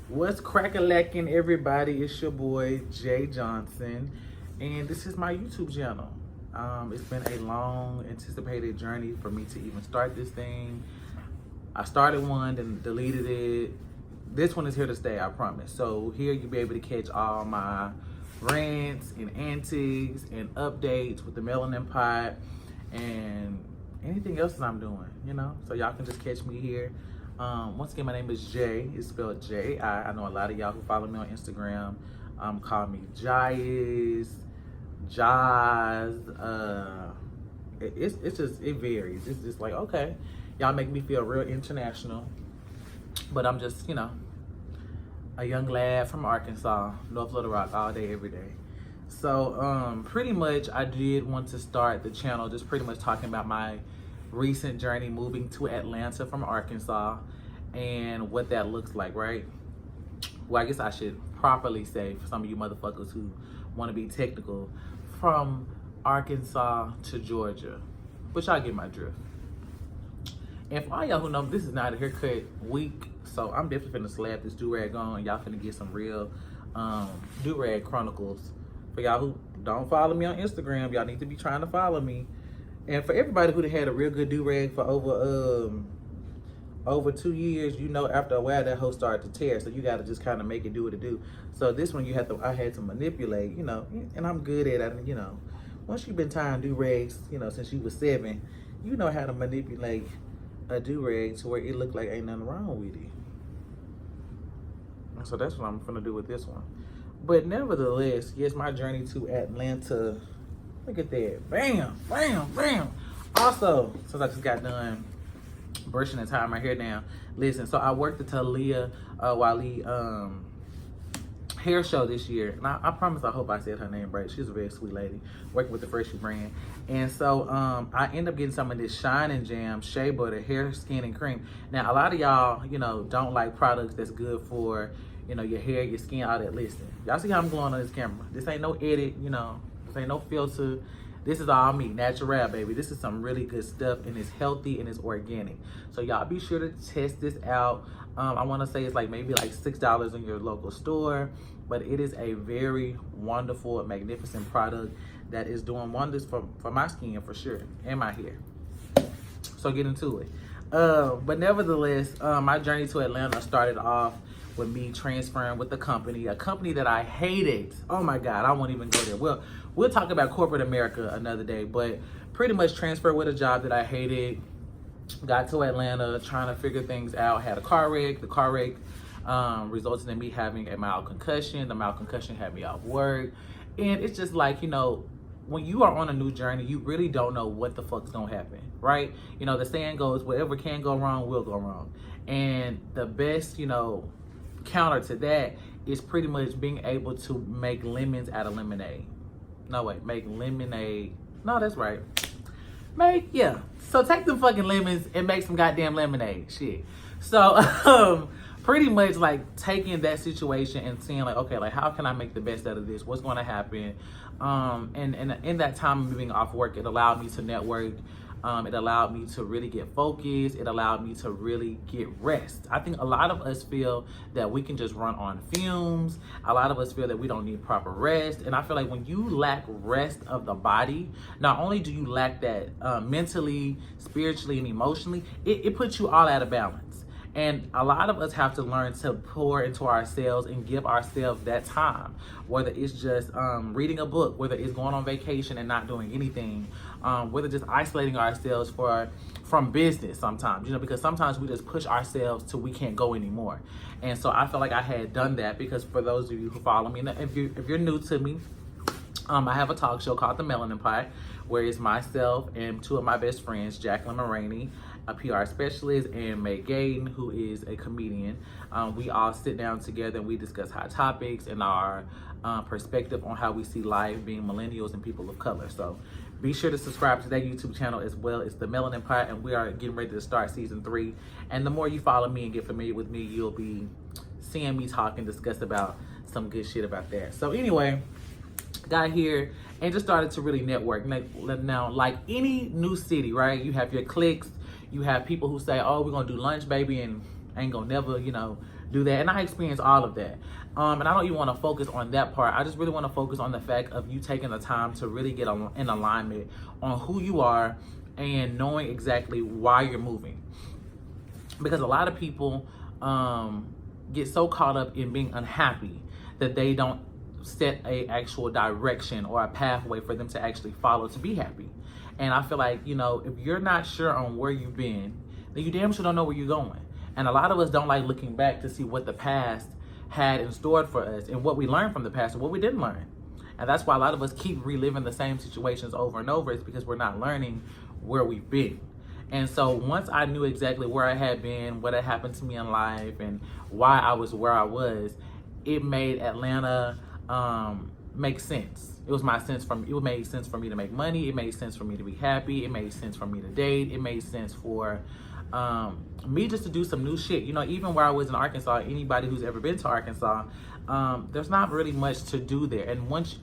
What's crack-a-lacking, everybody? It's your boy Jay Johnson, and this is my YouTube channel. It's been a long anticipated journey for me to even start this thing. I started one, then deleted it. This one is here to stay, I promise. So here you'll be able to catch all my rants and antics and updates with the Melanin Pot and anything else that I'm doing, you know? So y'all can just catch me here. Once again, my name is Jay. It's spelled J-I. I know a lot of y'all who follow me on Instagram call me Jais, Jaz. It varies. It's just like, okay, y'all make me feel real international. But I'm just, you know, a young lad from Arkansas, North Little Rock, all day, every day. So pretty much I did want to start the channel just pretty much talking about my recent journey moving to Atlanta from Arkansas and what that looks like, right? Well, I guess I should properly say, for some of you motherfuckers who want to be technical, from Arkansas to Georgia, but y'all get my drift. And for all y'all who know, this is not a haircut week, so I'm definitely finna slap this do-rag on and y'all finna get some real do-rag chronicles. For y'all who don't follow me on Instagram, y'all need to be trying to follow me. And for everybody who had a real good do-rag for over 2 years, you know, after a while that hoe started to tear. So you gotta just kind of make it do what it do. So this one I had to manipulate, you know, and I'm good at it, you know. Once you've been tying do-rags, you know, since you was 7, you know how to manipulate a do-rag to where it look like ain't nothing wrong with it. So that's what I'm gonna do with this one. But nevertheless, yes, my journey to Atlanta. Look at that. Bam, bam, bam. Also, since I just got done brushing and tying my hair down, listen, so I worked the Talia Wali hair show this year. And I promise, I hope I said her name right. She's a very sweet lady, working with the Freshie brand. And so I end up getting some of this Shine and Jam Shea Butter hair, skin, and cream. Now, a lot of y'all, you know, don't like products that's good for, you know, your hair, your skin, all that. Listen, y'all see how I'm going on this camera. This ain't no edit, you know. This ain't no filter. This is all me, natural, baby. This is some really good stuff, and it's healthy and it's organic. So y'all be sure to test this out. I want to say it's like maybe like $6 in your local store, but it is a very wonderful, magnificent product that is doing wonders for my skin for sure, and my hair. So get into it. But nevertheless, my journey to Atlanta started off with me transferring with a company that I hated. Oh my God, I won't even go there. Well, we'll talk about corporate America another day, but pretty much transferred with a job that I hated. Got to Atlanta trying to figure things out, had a car wreck. The car wreck resulted in me having a mild concussion. The mild concussion had me off work. And it's just like, you know, when you are on a new journey, you really don't know what the fuck's gonna happen, right? You know, the saying goes, whatever can go wrong will go wrong. And the best, you know, counter to that is pretty much being able to make lemons out of lemonade. No, wait, make lemonade. No, that's right. So take them fucking lemons and make some goddamn lemonade. Shit. So pretty much like taking that situation and seeing like, okay, like how can I make the best out of this? What's going to happen? And in that time of being off work, it allowed me to network. It allowed me to really get focused. It allowed me to really get rest. I think a lot of us feel that we can just run on fumes. A lot of us feel that we don't need proper rest. And I feel like when you lack rest of the body, not only do you lack that mentally, spiritually, and emotionally, it puts you all out of balance. And a lot of us have to learn to pour into ourselves and give ourselves that time, whether it's just reading a book, whether it's going on vacation and not doing anything, whether just isolating ourselves from business sometimes, you know, because sometimes we just push ourselves till we can't go anymore. And so I felt like I had done that because for those of you who follow me, and if you're new to me, I have a talk show called The Melanin Pot, where it's myself and 2 of my best friends, Jacqueline Moraney, a PR specialist, and May Gaden, who is a comedian. We all sit down together and we discuss hot topics and our perspective on how we see life being millennials and people of color. So be sure to subscribe to that YouTube channel as well. It's The Melanin Pot, and we are getting ready to start season 3. And the more you follow me and get familiar with me, you'll be seeing me talk and discuss about some good shit about that. So anyway, got here and just started to really network. Now, like any new city, right? You have your cliques. You have people who say, oh, we're going to do lunch, baby, and ain't going to never, you know, do that. And I experienced all of that. And I don't even want to focus on that part. I just really want to focus on the fact of you taking the time to really get in alignment on who you are and knowing exactly why you're moving. Because a lot of people get so caught up in being unhappy that they don't set a actual direction or a pathway for them to actually follow to be happy. And I feel like, you know, if you're not sure on where you've been, then you damn sure don't know where you're going. And a lot of us don't like looking back to see what the past had in store for us and what we learned from the past and what we didn't learn. And that's why a lot of us keep reliving the same situations over and over. It's because we're not learning where we've been. And so once I knew exactly where I had been, what had happened to me in life, and why I was where I was, it made Atlanta make sense. It made sense for me to make money. It made sense for me to be happy. It made sense for me to date. It made sense for me just to do some new shit. You know, even where I was in Arkansas, anybody who's ever been to Arkansas, there's not really much to do there. And once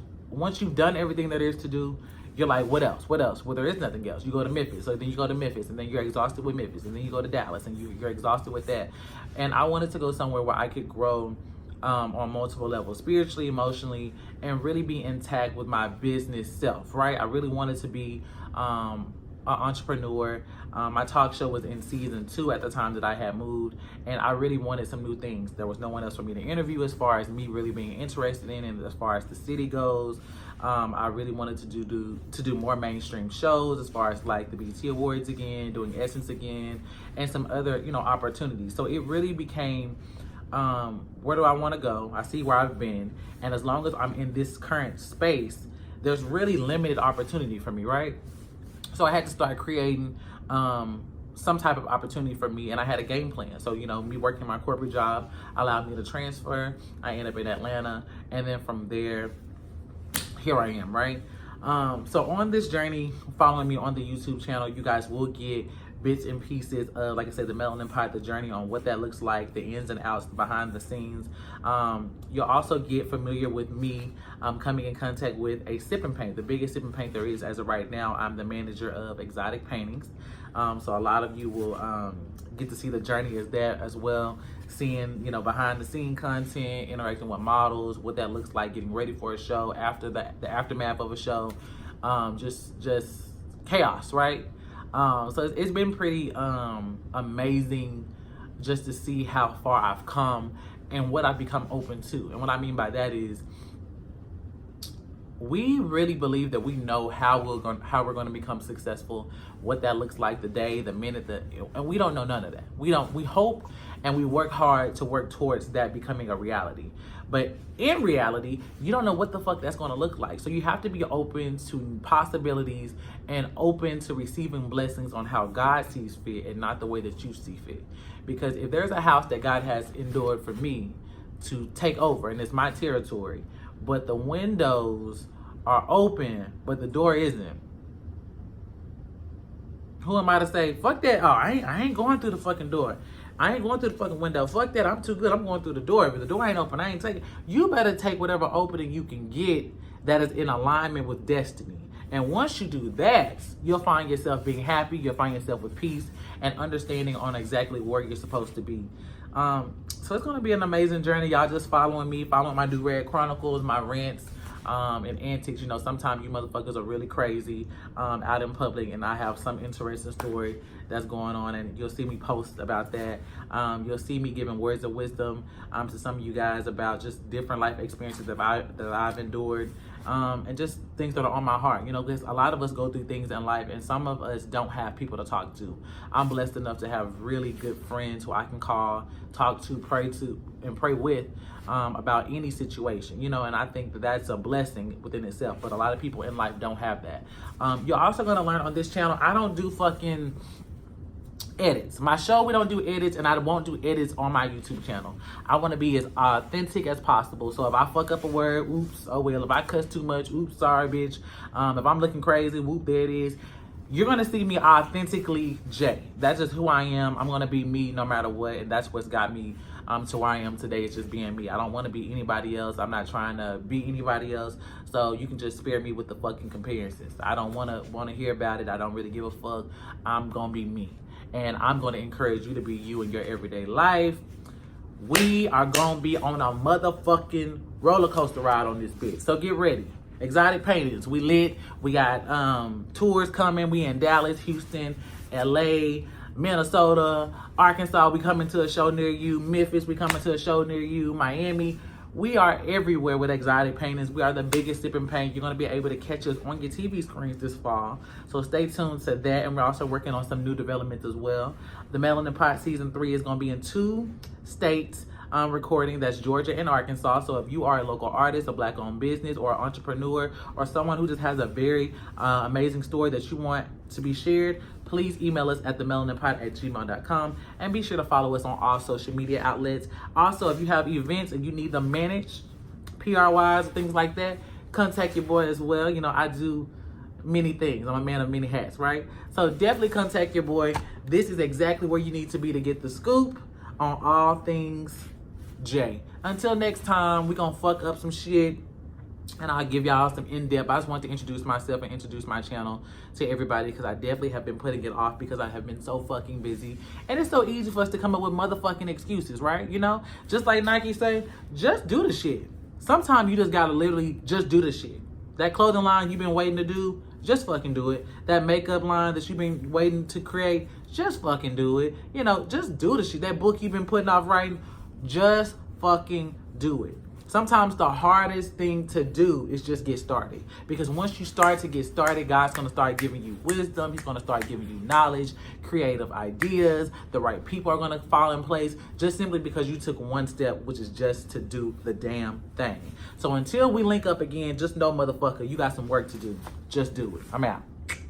you've done everything there is to do, you're like, what else? What else? Well, there is nothing else. You go to Memphis. So then you go to Memphis, and then you're exhausted with Memphis. And then you go to Dallas, and you're exhausted with that. And I wanted to go somewhere where I could grow on multiple levels, spiritually, emotionally, and really be intact with my business self, right? I really wanted to be an entrepreneur. My talk show was in season 2 at the time that I had moved, and I really wanted some new things. There was no one else for me to interview as far as me really being interested in, and as far as the city goes. I really wanted to do more mainstream shows as far as like the BET Awards again, doing Essence again, and some other, you know, opportunities. So it really became, where do I want to go? I see where I've been, and as long as I'm in this current space, there's really limited opportunity for me, right? So I had to start creating some type of opportunity for me, and I had a game plan. So, you know, me working my corporate job allowed me to transfer. I ended up in Atlanta, and then from there, here I am, right? So on this journey, following me on the YouTube channel, you guys will get bits and pieces of, like I said, the Melanin Pot, the journey on what that looks like, the ins and outs, behind the scenes. You'll also get familiar with me coming in contact with a sip and paint, the biggest sip and paint there is as of right now. I'm the manager of Exotic Paintings. So a lot of you will get to see the journey as that as well, seeing, you know, behind the scene content, interacting with models, what that looks like, getting ready for a show, after the aftermath of a show, just chaos, right? So it's been pretty amazing just to see how far I've come and what I've become open to. And what I mean by that is, we really believe that we know how we're going to become successful, what that looks like, the day, the minute, and we don't know none of that. We hope and we work hard to work towards that becoming a reality. But in reality, you don't know what the fuck that's going to look like. So you have to be open to possibilities and open to receiving blessings on how God sees fit and not the way that you see fit. Because if there's a house that God has endured for me to take over, and it's my territory, but the windows are open, but the door isn't, who am I to say, fuck that? Oh, I ain't going through the fucking door. I ain't going through the fucking window. Fuck that. I'm too good. I'm going through the door. If the door ain't open, I ain't taking. You better take whatever opening you can get that is in alignment with destiny. And once you do that, you'll find yourself being happy. You'll find yourself with peace and understanding on exactly where you're supposed to be. So it's going to be an amazing journey. Y'all just following me, following my Do-Rag Chronicles, my rants, and antics. You know, sometimes you motherfuckers are really crazy out in public, and I have some interesting story that's going on, and you'll see me post about that. You'll see me giving words of wisdom to some of you guys about just different life experiences that I've endured, and just things that are on my heart. You know, because a lot of us go through things in life, and some of us don't have people to talk to. I'm blessed enough to have really good friends who I can call, talk to, and pray with about any situation, you know, and I think that that's a blessing within itself. But a lot of people in life don't have that. You're also going to learn on this channel, I don't do fucking edits. My show, we don't do edits, and I won't do edits on my YouTube channel. I want to be as authentic as possible. So if I fuck up a word, oops, oh well. If I cuss too much, oops, sorry, bitch. If I'm looking crazy, whoop, there it is. You're going to see me authentically Jay. That's just who I am. I'm going to be me no matter what, and that's what's got me to where I am today. It's just being me. I don't want to be anybody else. I'm not trying to be anybody else. So you can just spare me with the fucking comparisons. I don't want to hear about it. I don't really give a fuck. I'm going to be me. And I'm going to encourage you to be you in your everyday life. We are gonna be on a motherfucking roller coaster ride on this bitch. So get ready. Exotic Paintings, we lit. We got tours coming. We in Dallas, Houston, LA, Minnesota, Arkansas. We coming to a show near you. Memphis, we coming to a show near you. Miami. We are everywhere with Exotic Paintings. We are the biggest sipping paint. You're going to be able to catch us on your TV screens this fall. So stay tuned to that. And we're also working on some new developments as well. The Melanin Pot Season 3 is going to be in 2 states recording. That's Georgia and Arkansas. So if you are a local artist, a Black-owned business, or an entrepreneur, or someone who just has a very amazing story that you want to be shared, please email us at themelaninpot@gmail.com, and be sure to follow us on all social media outlets. Also, if you have events and you need them managed, PR-wise, things like that, contact your boy as well. You know, I do many things. I'm a man of many hats, right? So definitely contact your boy. This is exactly where you need to be to get the scoop on all things J. Until next time, we're gonna fuck up some shit, and I'll give y'all some in-depth. I just want to introduce myself and introduce my channel to everybody, because I definitely have been putting it off because I have been so fucking busy. And it's so easy for us to come up with motherfucking excuses, right? You know, just like Nike say, just do the shit. Sometimes you just gotta literally just do the shit. That clothing line you've been waiting to do, just fucking do it. That makeup line that you've been waiting to create, just fucking do it. You know, just do the shit. That book you've been putting off writing, just fucking do it. Sometimes the hardest thing to do is just get started. Because once you start to get started, God's going to start giving you wisdom. He's going to start giving you knowledge, creative ideas. The right people are going to fall in place, just simply because you took one step, which is just to do the damn thing. So until we link up again, just know, motherfucker, you got some work to do. Just do it. I'm out.